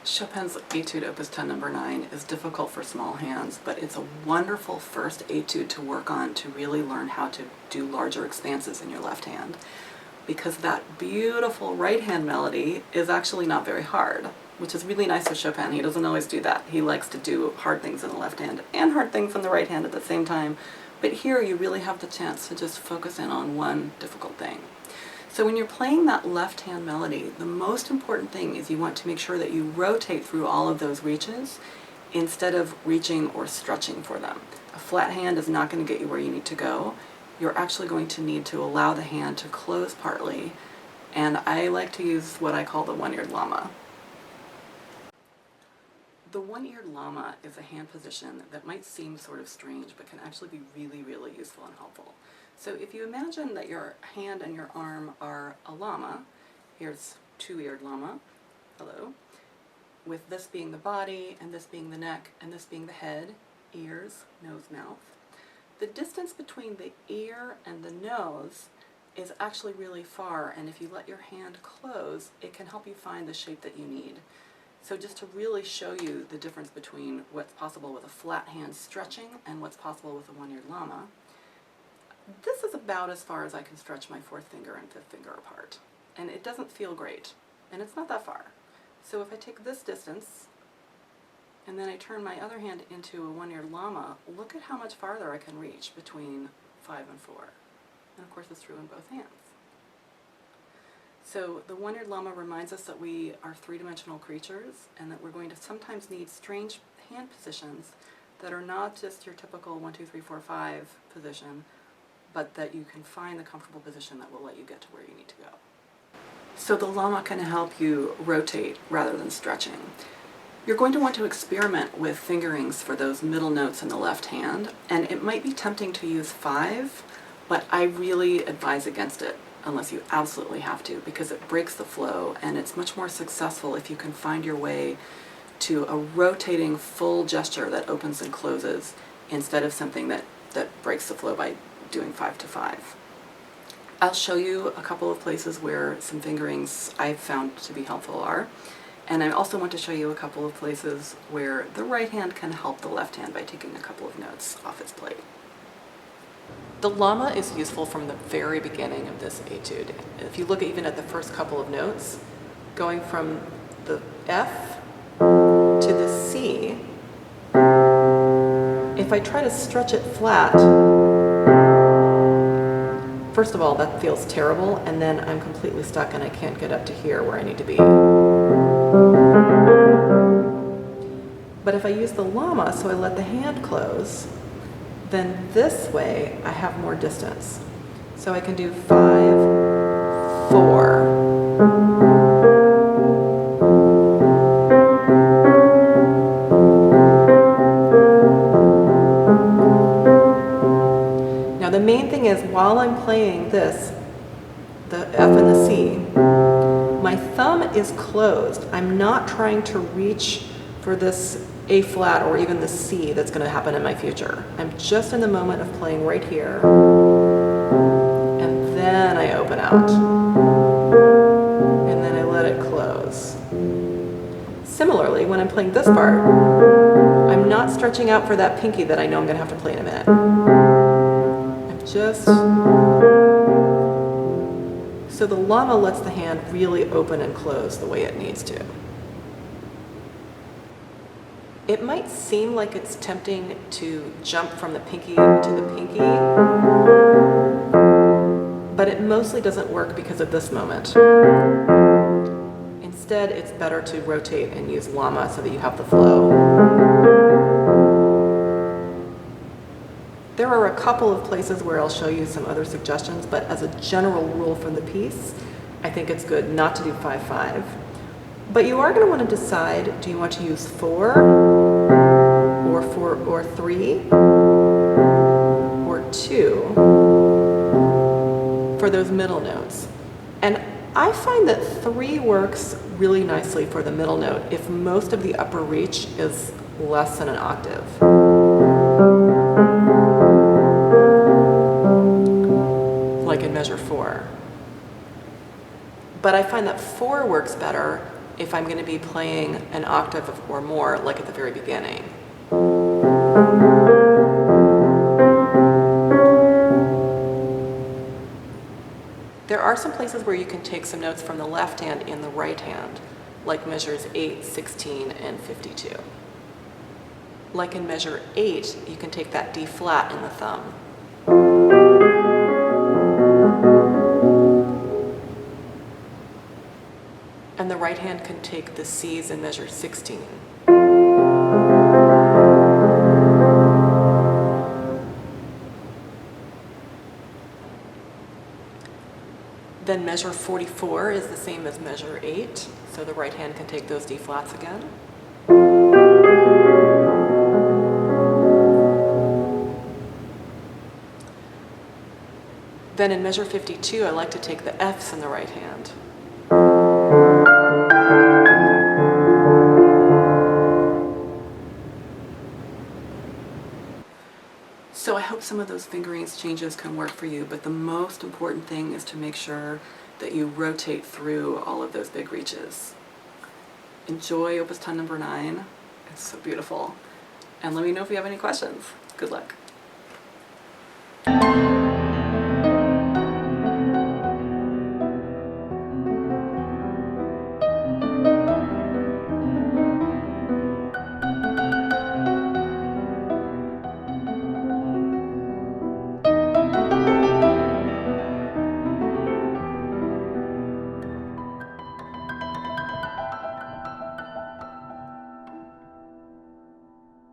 Chopin's Etude Opus 10 No. 9 is difficult for small hands, but it's a wonderful first etude to work on to really learn how to do larger expanses in your left hand, because that beautiful right hand melody is actually not very hard, which is really nice with Chopin. He doesn't always do that. He likes to do hard things in the left hand and hard things in the right hand at the same time, but here you really have the chance to just focus in on one difficult thing. So when you're playing that left hand melody, the most important thing is you want to make sure that you rotate through all of those reaches instead of reaching or stretching for them. A flat hand is not going to get you where you need to go. You're actually going to need to allow the hand to close partly, and I like to use what I call the one-eared llama. The one-eared llama is a hand position that might seem sort of strange, but can actually be really, really useful and helpful. So if you imagine that your hand and your arm are a llama, here's two-eared llama, hello, with this being the body, and this being the neck, and this being the head, ears, nose, mouth. The distance between the ear and the nose is actually really far, and if you let your hand close, it can help you find the shape that you need. So just to really show you the difference between what's possible with a flat hand stretching and what's possible with a one-eared llama, this is about as far as I can stretch my fourth finger and fifth finger apart. And it doesn't feel great, and it's not that far. So if I take this distance, and then I turn my other hand into a one-eared llama, look at how much farther I can reach between 5 and 4. And of course it's true in both hands. So the one-eared llama reminds us that we are three-dimensional creatures, and that we're going to sometimes need strange hand positions that are not just your typical 1, 2, 3, 4, 5 position, but that you can find the comfortable position that will let you get to where you need to go. So the llama can help you rotate rather than stretching. You're going to want to experiment with fingerings for those middle notes in the left hand, and it might be tempting to use 5, but I really advise against it unless you absolutely have to, because it breaks the flow, and it's much more successful if you can find your way to a rotating full gesture that opens and closes instead of something that breaks the flow by doing 5 to 5. I'll show you a couple of places where some fingerings I've found to be helpful are, and I also want to show you a couple of places where the right hand can help the left hand by taking a couple of notes off its plate. The llama is useful from the very beginning of this etude. If you look even at the first couple of notes, going from the F to the C, if I try to stretch it flat, first of all, that feels terrible, and then I'm completely stuck and I can't get up to here where I need to be. But if I use the llama, so I let the hand close, then this way I have more distance. So I can do 5, 4. Now the main thing is, while I'm playing this, the F and the C, my thumb is closed. I'm not trying to reach for this A flat or even the C that's going to happen in my future. I'm just in the moment of playing right here, and then I open out, and then I let it close. Similarly, when I'm playing this part, I'm not stretching out for that pinky that I know I'm going to have to play in a minute. Just so the llama lets the hand really open and close the way it needs to. It might seem like it's tempting to jump from the pinky to the pinky, but it mostly doesn't work because of this moment. Instead, it's better to rotate and use llama so that you have the flow. There are a couple of places where I'll show you some other suggestions, but as a general rule for the piece, I think it's good not to do 5-5. But you are going to want to decide, do you want to use 4 or 3 or 2 for those middle notes. And I find that 3 works really nicely for the middle note if most of the upper reach is less than an octave. Like in measure 4. But I find that 4 works better if I'm going to be playing an octave or more, like at the very beginning. There are some places where you can take some notes from the left hand and the right hand, like measures 8, 16, and 52. Like in measure 8, you can take that D flat in the thumb. And the right hand can take the C's in measure 16. Then measure 44 is the same as measure 8, so the right hand can take those D flats again. Then in measure 52, I like to take the F's in the right hand. So I hope some of those fingerings changes can work for you, but the most important thing is to make sure that you rotate through all of those big reaches. Enjoy Opus 10 number 9. It's so beautiful. And let me know if you have any questions. Good luck.